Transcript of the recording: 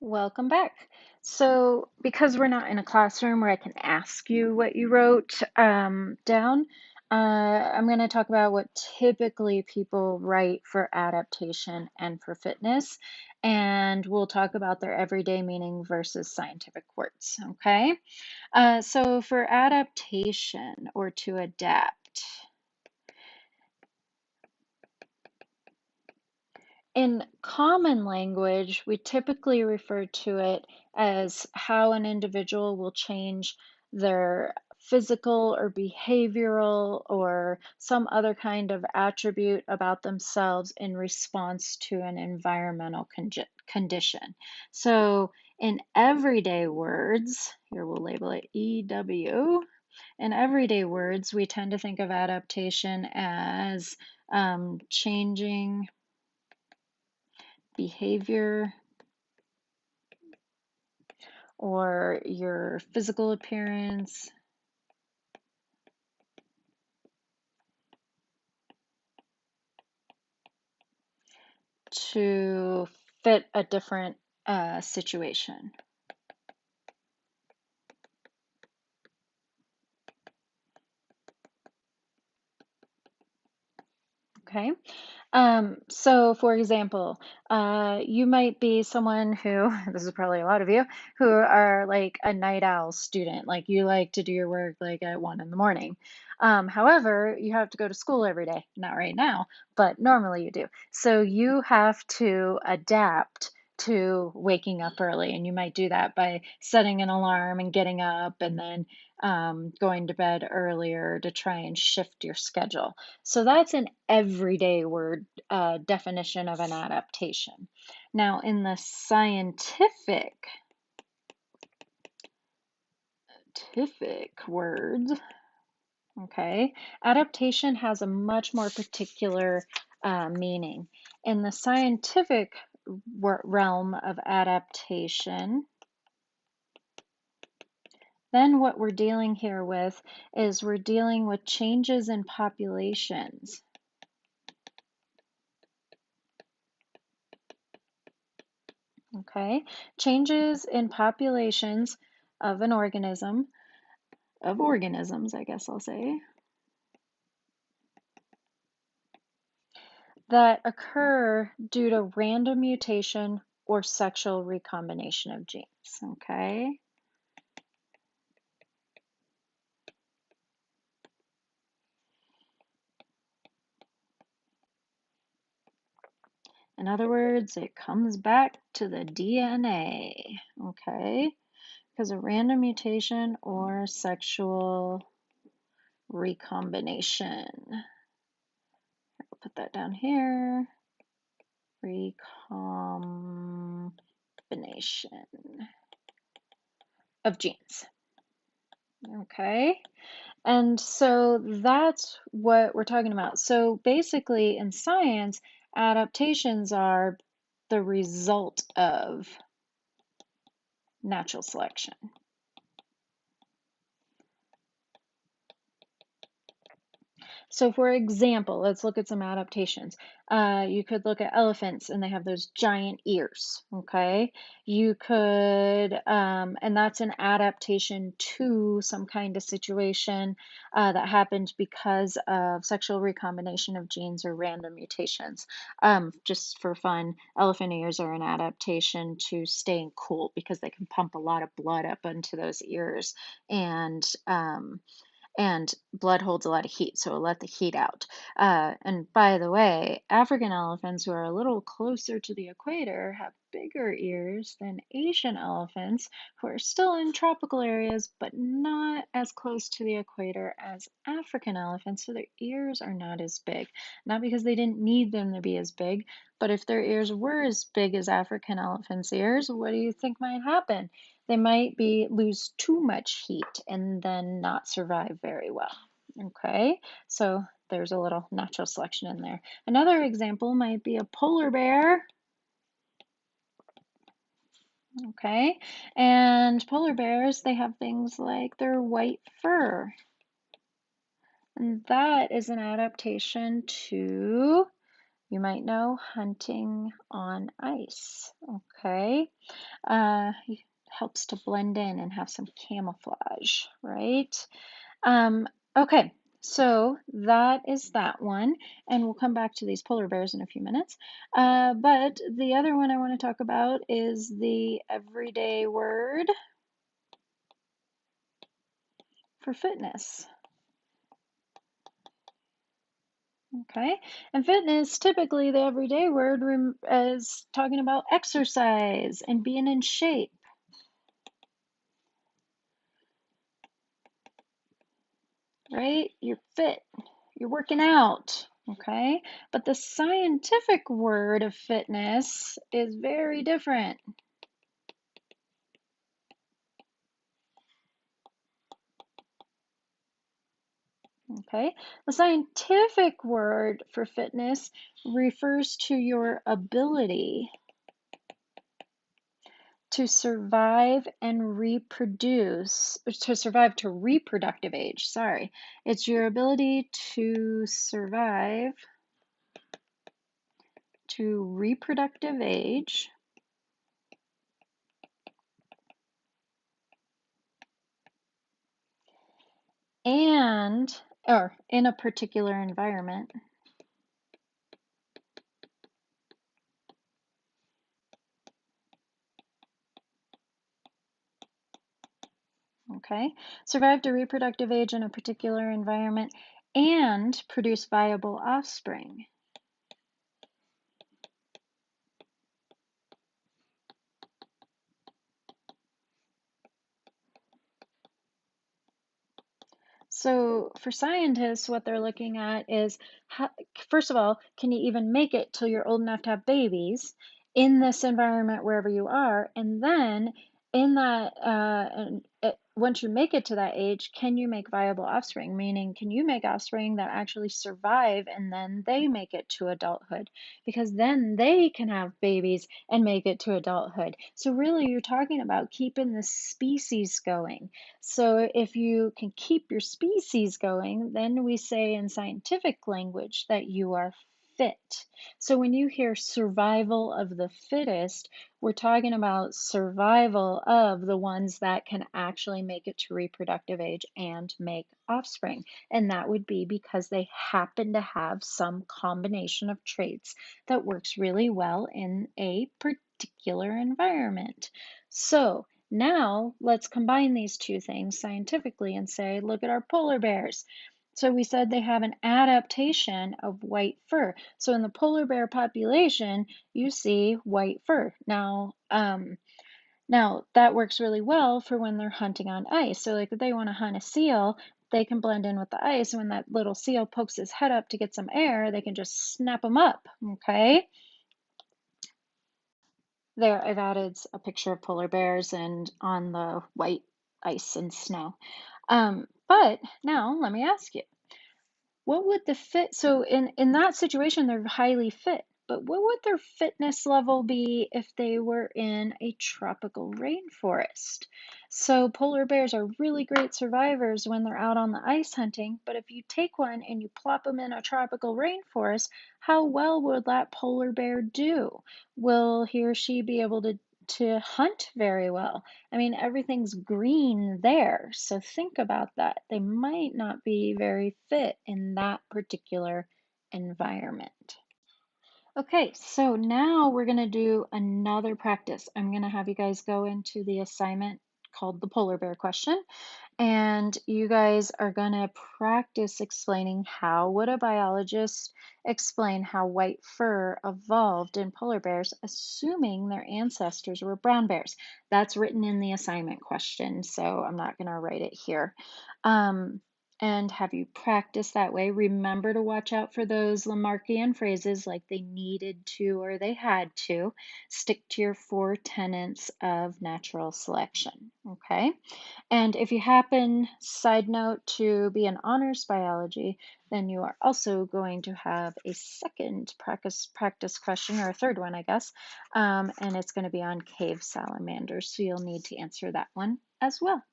Welcome back. So, because we're not in a classroom where I can ask you what you wrote down, I'm going to talk about what typically people write for adaptation and for fitness, and we'll talk about their everyday meaning versus scientific words, okay? So, for adaptation or to adapt, in common language, we typically refer to it as how an individual will change their physical or behavioral or some other kind of attribute about themselves in response to an environmental condition. So, in everyday words, here we'll label it EW. In everyday words, we tend to think of adaptation as changing behavior or your physical appearance to fit a different situation. Okay. So for example, you might be someone who, this is probably a lot of you, who are like a night owl student, like you like to do your work like at 1 in the morning. However, you have to go to school every day, not right now, but normally you do. So you have to adapt to waking up early, and you might do that by setting an alarm and getting up and then going to bed earlier to try and shift your schedule. So that's an everyday word definition of an adaptation. Now, in the scientific words, okay, adaptation has a much more particular meaning. In the scientific realm of adaptation, then what we're dealing here with is we're dealing with changes in populations. Okay, changes in populations of an organism, of organisms, I guess I'll say, that occur due to random mutation or sexual recombination of genes. Okay, in other words, it comes back to the DNA. Okay, because of random mutation or sexual recombination. I'll put that down here. Recombination of genes. Okay, and so that's what we're talking about. So basically, in science, adaptations are the result of natural selection. So for example, let's look at some adaptations. You could look at elephants and they have those giant ears, okay? You could, and that's an adaptation to some kind of situation that happened because of sexual recombination of genes or random mutations. Just for fun, elephant ears are an adaptation to staying cool because they can pump a lot of blood up into those ears and blood holds a lot of heat, so it'll let the heat out. And by the way, African elephants who are a little closer to the equator have bigger ears than Asian elephants who are still in tropical areas but not as close to the equator as African elephants, so their ears are not as big. Not because they didn't need them to be as big, but if their ears were as big as African elephants' ears, what do you think might happen? They might lose too much heat and then not survive very well. Okay, so there's a little natural selection in there. Another example might be a polar bear. Okay, and polar bears, they have things like their white fur. And that is an adaptation to You might know hunting on ice. Okay. Helps to blend in and have some camouflage, right? Um, okay, so that is that one, and we'll come back to these polar bears in a few minutes. But the other one I want to talk about is the everyday word for fitness. Okay, and fitness, typically the everyday word is talking about exercise and being in shape, right? You're fit, you're working out, okay? But the scientific word of fitness is very different. Okay, the scientific word for fitness refers to your ability to survive and reproduce, to survive to reproductive age. Sorry, it's your ability to survive to reproductive age and, or in a particular environment. Okay, survive to reproductive age in a particular environment and produce viable offspring. So for scientists, what they're looking at is, how, first of all, can you even make it till you're old enough to have babies in this environment wherever you are? And then in that, once you make it to that age, can you make viable offspring? Meaning, can you make offspring that actually survive and then they make it to adulthood? Because then they can have babies and make it to adulthood. So really, you're talking about keeping the species going. So if you can keep your species going, then we say in scientific language that you are fit. So when you hear survival of the fittest, we're talking about survival of the ones that can actually make it to reproductive age and make offspring. And that would be because they happen to have some combination of traits that works really well in a particular environment. So now let's combine these two things scientifically and say, look at our polar bears. So we said they have an adaptation of white fur. So in the polar bear population, you see white fur. Now that works really well for when they're hunting on ice. So like if they want to hunt a seal, they can blend in with the ice. When that little seal pokes his head up to get some air, they can just snap him up, okay? There, I've added a picture of polar bears and on the white ice and snow. But now let me ask you, what would the fit, so in that situation, they're highly fit, but what would their fitness level be if they were in a tropical rainforest? So polar bears are really great survivors when they're out on the ice hunting, but if you take one and you plop them in a tropical rainforest, how well will that polar bear do? Will he or she be able to hunt very well? I mean, everything's green there, so think about that. They might not be very fit in that particular environment. Okay, so now we're going to do another practice. I'm going to have you guys go into the assignment called the polar bear question, and you guys are going to practice explaining how would a biologist explain how white fur evolved in polar bears, assuming their ancestors were brown bears. That's written in the assignment question, so I'm not going to write it here. And have you practiced that way? Remember to watch out for those Lamarckian phrases like they needed to or they had to. Stick to your four tenets of natural selection, okay? And if you happen, side note, to be an honors biology, then you are also going to have a second practice question, or a third one, I guess, and it's going to be on cave salamanders, so you'll need to answer that one as well.